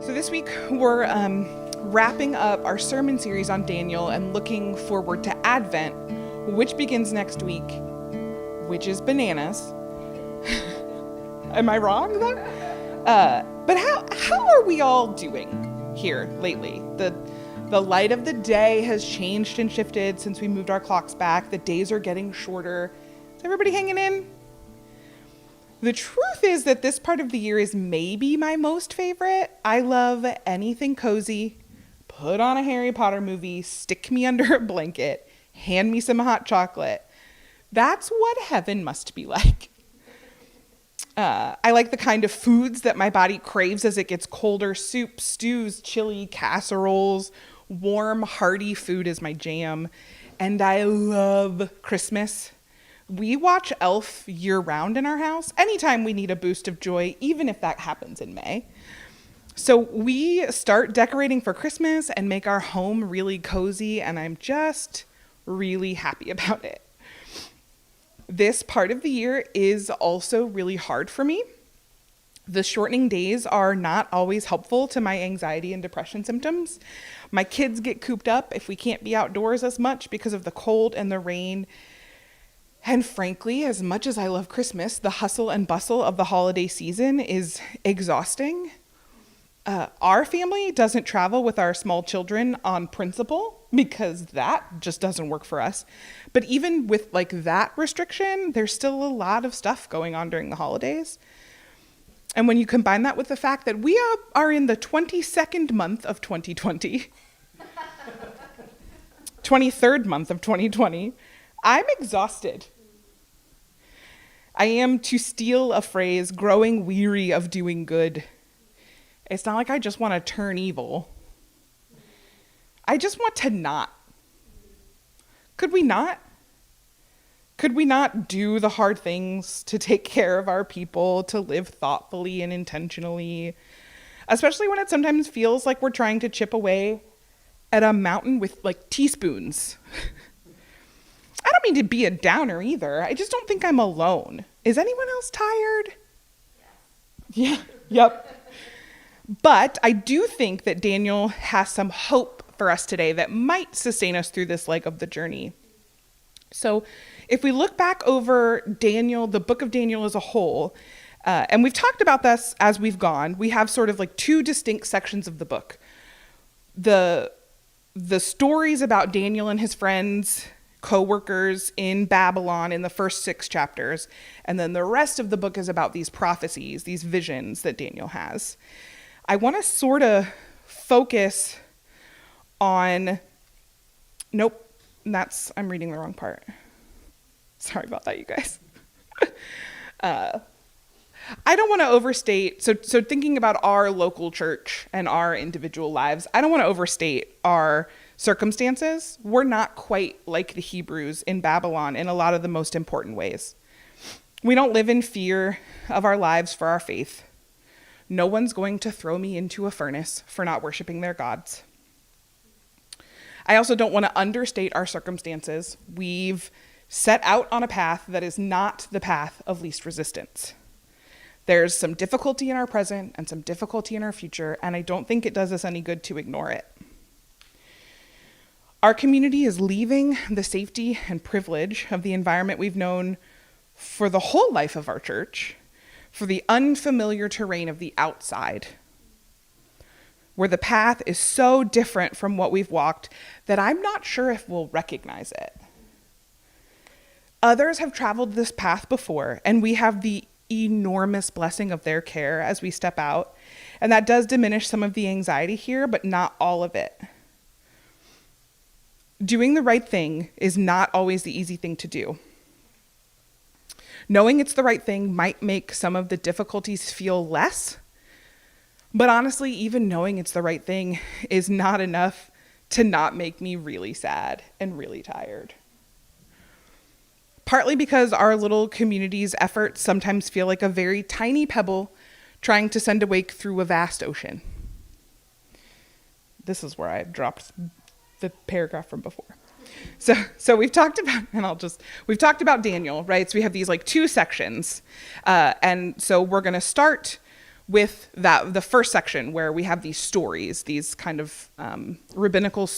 So this week we're wrapping up our sermon series on Daniel and looking forward to Advent, which begins next week, which is bananas. Am I wrong there? But how are we all doing here lately? The light of the day has changed and shifted since we moved our clocks back. The days are getting shorter. Is everybody hanging in? The truth is that this part of the year is maybe my most favorite. I love anything cozy. Put on a Harry Potter movie, stick me under a blanket, hand me some hot chocolate. That's what heaven must be like. I like the kind of foods that my body craves as it gets colder. Soup, stews, chili, casseroles. Warm, hearty food is my jam. And I love Christmas. We watch Elf year-round in our house, anytime we need a boost of joy, even if that happens in May. So we start decorating for Christmas and make our home really cozy, and I'm just really happy about it. This part of the year is also really hard for me. The shortening days are not always helpful to my anxiety and depression symptoms. My kids get cooped up if we can't be outdoors as much because of the cold and the rain. And frankly, as much as I love Christmas, the hustle and bustle of the holiday season is exhausting. Our family doesn't travel with our small children on principle because that just doesn't work for us. But even with that restriction, there's still a lot of stuff going on during the holidays. And when you combine that with the fact that we are in the 22nd month of 2020, 23rd month of 2020, I'm exhausted. I am, to steal a phrase, growing weary of doing good. It's not like I just want to turn evil. I just want to not. Could we not? Could we not do the hard things to take care of our people, to live thoughtfully and intentionally? Especially when it sometimes feels like we're trying to chip away at a mountain with teaspoons. I don't mean to be a downer either. I just don't think I'm alone. Is anyone else tired? Yeah. Yep. But I do think that Daniel has some hope for us today that might sustain us through this leg of the journey. So if we look back over Daniel, the book of Daniel as a whole, and we've talked about this as we've gone, we have sort of two distinct sections of the book. The stories about Daniel and his friends, co-workers in Babylon in the first 6 chapters, and then the rest of the book is about these prophecies, these visions that Daniel has. I want to sort of focus on, I'm reading the wrong part. Sorry about that, you guys. I don't want to overstate, so thinking about our local church and our individual lives, I don't want to overstate our circumstances. We're not quite like the Hebrews in Babylon in a lot of the most important ways. We don't live in fear of our lives for our faith. No one's going to throw me into a furnace for not worshiping their gods. I also don't want to understate our circumstances. We've set out on a path that is not the path of least resistance. There's some difficulty in our present and some difficulty in our future, and I don't think it does us any good to ignore it. Our community is leaving the safety and privilege of the environment we've known for the whole life of our church, for the unfamiliar terrain of the outside, where the path is so different from what we've walked that I'm not sure if we'll recognize it. Others have traveled this path before, and we have the enormous blessing of their care as we step out, and that does diminish some of the anxiety here, but not all of it. Doing the right thing is not always the easy thing to do. Knowing it's the right thing might make some of the difficulties feel less, but honestly, even knowing it's the right thing is not enough to not make me really sad and really tired. Partly because our little community's efforts sometimes feel like a very tiny pebble trying to send a wake through a vast ocean. This is where I dropped the paragraph from before. So we've talked about Daniel, right? So we have these 2 sections. And so we're going to start with the first section where we have these stories, these kind of rabbinical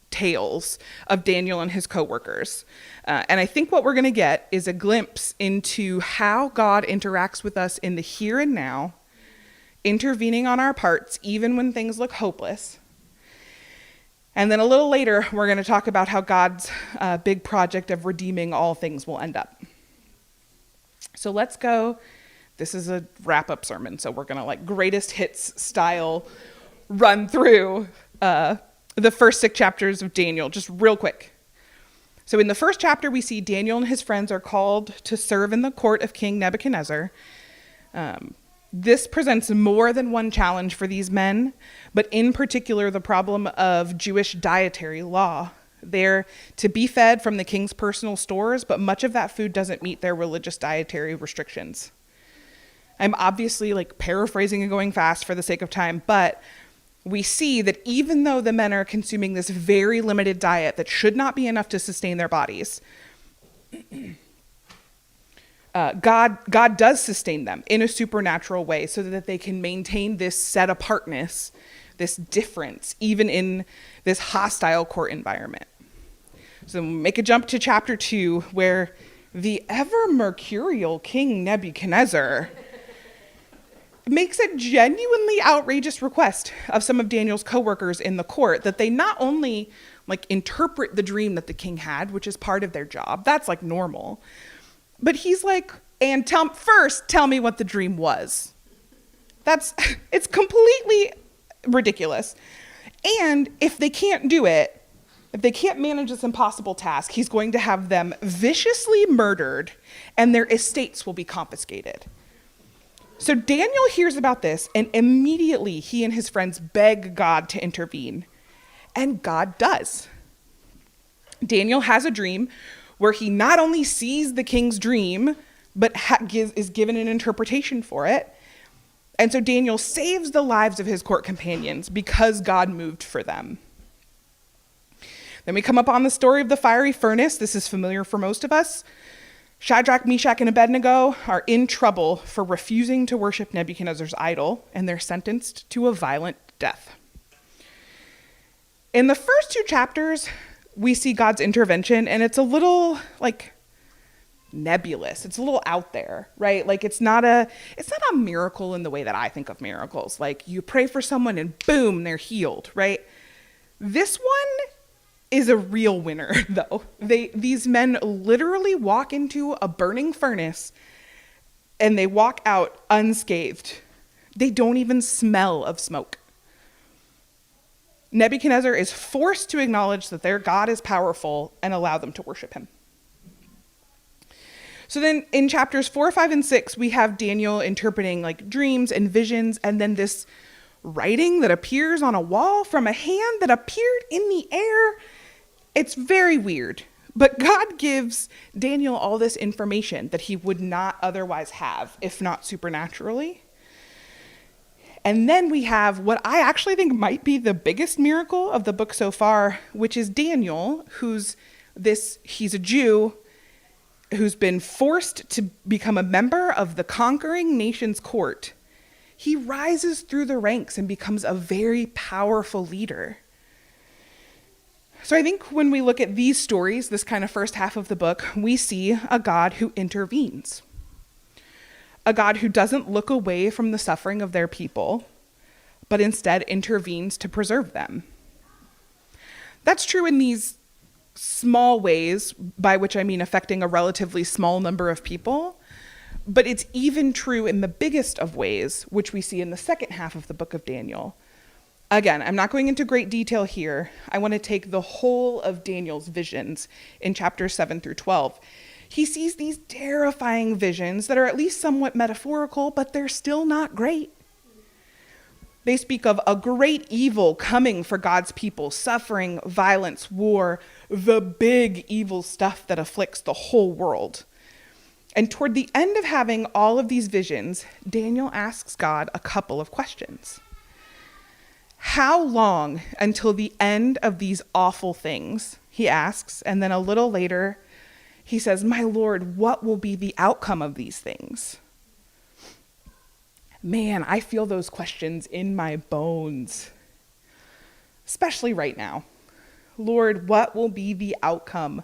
tales of Daniel and his co-workers. And I think what we're going to get is a glimpse into how God interacts with us in the here and now, intervening on our parts, even when things look hopeless. And then a little later, we're going to talk about how God's big project of redeeming all things will end up. So let's go. This is a wrap-up sermon, so we're going to greatest hits style run through the first 6 chapters of Daniel, just real quick. So in the first chapter, we see Daniel and his friends are called to serve in the court of King Nebuchadnezzar. This presents more than one challenge for these men, but in particular, the problem of Jewish dietary law. They're to be fed from the king's personal stores, but much of that food doesn't meet their religious dietary restrictions. I'm obviously paraphrasing and going fast for the sake of time, but we see that even though the men are consuming this very limited diet that should not be enough to sustain their bodies, God does sustain them in a supernatural way so that they can maintain this set apartness, this difference, even in this hostile court environment. So make a jump to chapter 2, where the ever-mercurial King Nebuchadnezzar makes a genuinely outrageous request of some of Daniel's co-workers in the court that they not only interpret the dream that the king had, which is part of their job, that's normal, but he's and tell me what the dream was. It's completely ridiculous. And if they can't do it, if they can't manage this impossible task, he's going to have them viciously murdered and their estates will be confiscated. So Daniel hears about this, and immediately he and his friends beg God to intervene. And God does. Daniel has a dream where he not only sees the king's dream, but is given an interpretation for it. And so Daniel saves the lives of his court companions because God moved for them. Then we come up on the story of the fiery furnace. This is familiar for most of us. Shadrach, Meshach, and Abednego are in trouble for refusing to worship Nebuchadnezzar's idol, and they're sentenced to a violent death. In the first 2 chapters, we see God's intervention, and it's a little nebulous. It's a little out there, right? It's not a miracle in the way that I think of miracles. You pray for someone and boom, they're healed, right? This one is a real winner, though. These men literally walk into a burning furnace and they walk out unscathed. They don't even smell of smoke. Nebuchadnezzar is forced to acknowledge that their God is powerful and allow them to worship him. So then in chapters 4, 5, and 6, we have Daniel interpreting dreams and visions, and then this writing that appears on a wall from a hand that appeared in the air. It's very weird, but God gives Daniel all this information that he would not otherwise have, if not supernaturally. And then we have what I actually think might be the biggest miracle of the book so far, which is Daniel, he's a Jew who's been forced to become a member of the conquering nation's court. He rises through the ranks and becomes a very powerful leader. So I think when we look at these stories, this kind of first half of the book, we see a God who intervenes. A God who doesn't look away from the suffering of their people, but instead intervenes to preserve them. That's true in these small ways, by which I mean affecting a relatively small number of people, but it's even true in the biggest of ways, which we see in the second half of the book of Daniel. Again, I'm not going into great detail here. I want to take the whole of Daniel's visions in chapters 7 through 12. He sees these terrifying visions that are at least somewhat metaphorical, but they're still not great. They speak of a great evil coming for God's people, suffering, violence, war, the big evil stuff that afflicts the whole world. And toward the end of having all of these visions, Daniel asks God a couple of questions. How long until the end of these awful things? He asks, and then a little later, he says, "My Lord, what will be the outcome of these things?" Man, I feel those questions in my bones, especially right now. Lord, what will be the outcome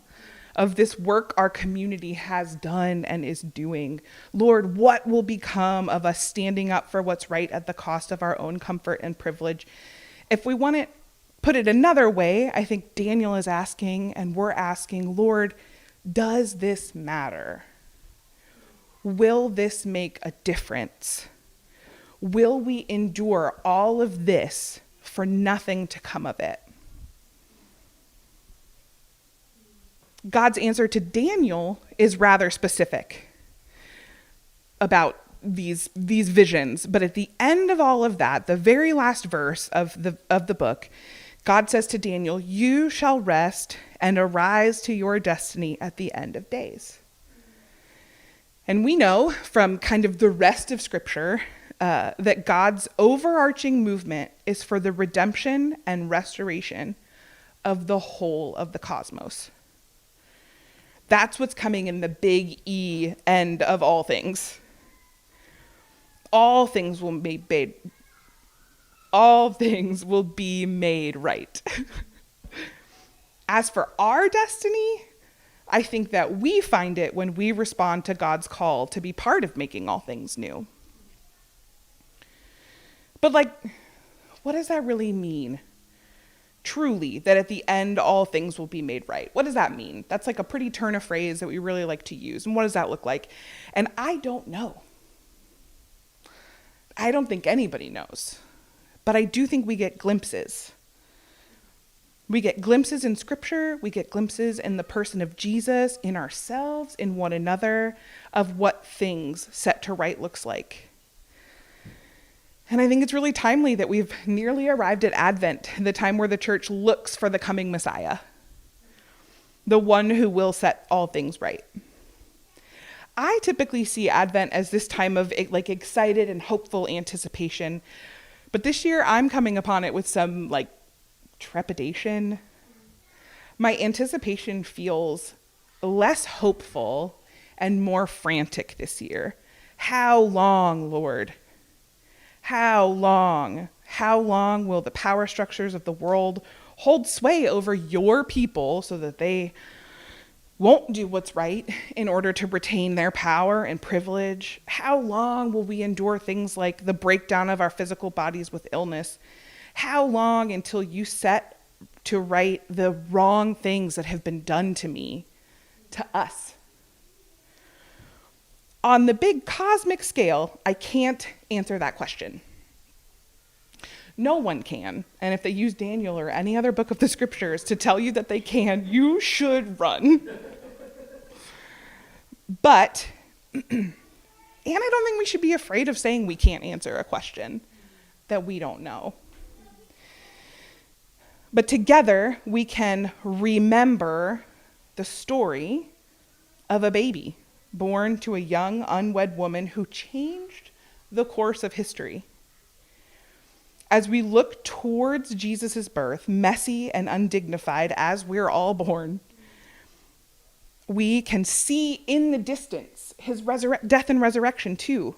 of this work our community has done and is doing? Lord, what will become of us standing up for what's right at the cost of our own comfort and privilege? If we want to put it another way, I think Daniel is asking, and we're asking, Lord, does this matter? Will this make a difference? Will we endure all of this for nothing to come of it? God's answer to Daniel is rather specific about these visions, but at the end of all of that, the very last verse of the book, God says to Daniel, "You shall rest and arise to your destiny at the end of days." And we know from kind of the rest of Scripture that God's overarching movement is for the redemption and restoration of the whole of the cosmos. That's what's coming in the big E end of all things. All things will be made right. As for our destiny, I think that we find it when we respond to God's call to be part of making all things new. But what does that really mean? Truly, that at the end, all things will be made right. What does that mean? That's like a pretty turn of phrase that we really like to use. And what does that look like? And I don't know. I don't think anybody knows. But I do think we get glimpses. We get glimpses in Scripture. We get glimpses in the person of Jesus, in ourselves, in one another, of what things set to right looks like. And I think it's really timely that we've nearly arrived at Advent, the time where the church looks for the coming Messiah, the one who will set all things right. I typically see Advent as this time of excited and hopeful anticipation, but this year I'm coming upon it with some trepidation. My anticipation feels less hopeful and more frantic this year. How long, Lord? How long? How long will the power structures of the world hold sway over your people so that they won't do what's right in order to retain their power and privilege? How long will we endure things like the breakdown of our physical bodies with illness? How long until you set to right the wrong things that have been done to me, to us? On the big cosmic scale, I can't answer that question. No one can. And if they use Daniel or any other book of the Scriptures to tell you that they can, you should run. But, and I don't think we should be afraid of saying we can't answer a question that we don't know. But together, we can remember the story of a baby born to a young, unwed woman who changed the course of history. As we look towards Jesus' birth, messy and undignified as we're all born, we can see in the distance his death and resurrection too.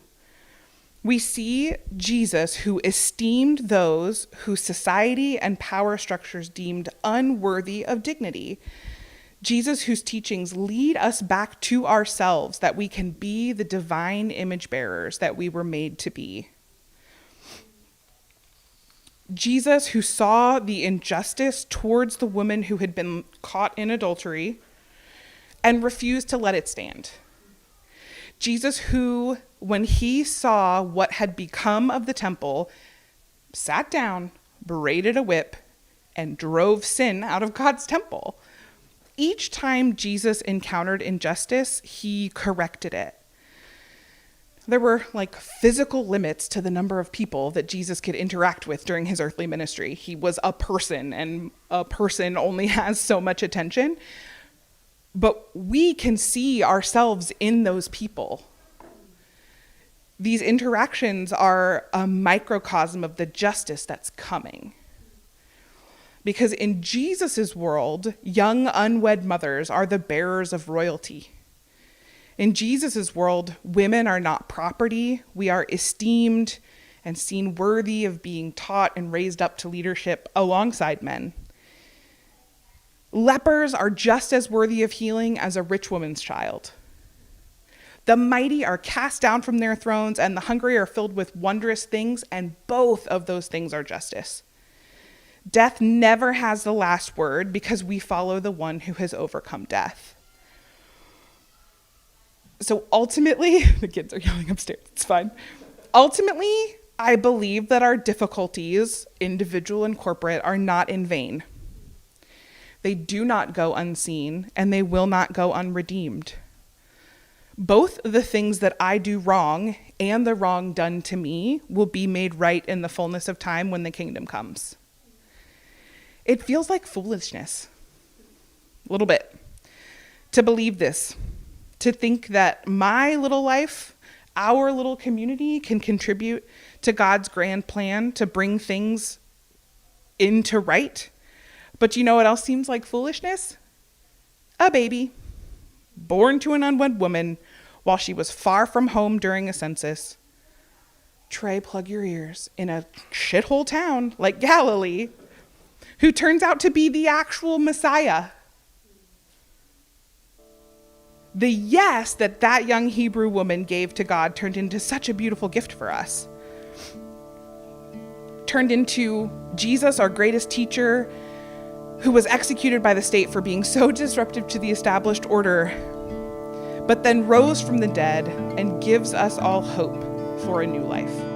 We see Jesus who esteemed those whose society and power structures deemed unworthy of dignity. Jesus whose teachings lead us back to ourselves, that we can be the divine image bearers that we were made to be. Jesus who saw the injustice towards the woman who had been caught in adultery and refused to let it stand. Jesus who, when he saw what had become of the temple, sat down, braided a whip, and drove sin out of God's temple. Each time Jesus encountered injustice, he corrected it. There were physical limits to the number of people that Jesus could interact with during his earthly ministry. He was a person, and a person only has so much attention. But we can see ourselves in those people. These interactions are a microcosm of the justice that's coming. Because in Jesus' world, young unwed mothers are the bearers of royalty. In Jesus' world, women are not property. We are esteemed and seen worthy of being taught and raised up to leadership alongside men. Lepers are just as worthy of healing as a rich woman's child. The mighty are cast down from their thrones, and the hungry are filled with wondrous things, and both of those things are justice. Death never has the last word because we follow the one who has overcome death. So ultimately, the kids are yelling upstairs, it's fine. Ultimately, I believe that our difficulties, individual and corporate, are not in vain. They do not go unseen, and they will not go unredeemed. Both the things that I do wrong and the wrong done to me will be made right in the fullness of time when the kingdom comes. It feels like foolishness, a little bit, to believe this, to think that my little life, our little community can contribute to God's grand plan to bring things into right. But you know what else seems like foolishness? A baby, born to an unwed woman while she was far from home during a census. Trey, plug your ears. In a shithole town like Galilee, who turns out to be the actual Messiah. The yes that young Hebrew woman gave to God turned into such a beautiful gift for us. Turned into Jesus, our greatest teacher, who was executed by the state for being so disruptive to the established order, but then rose from the dead and gives us all hope for a new life.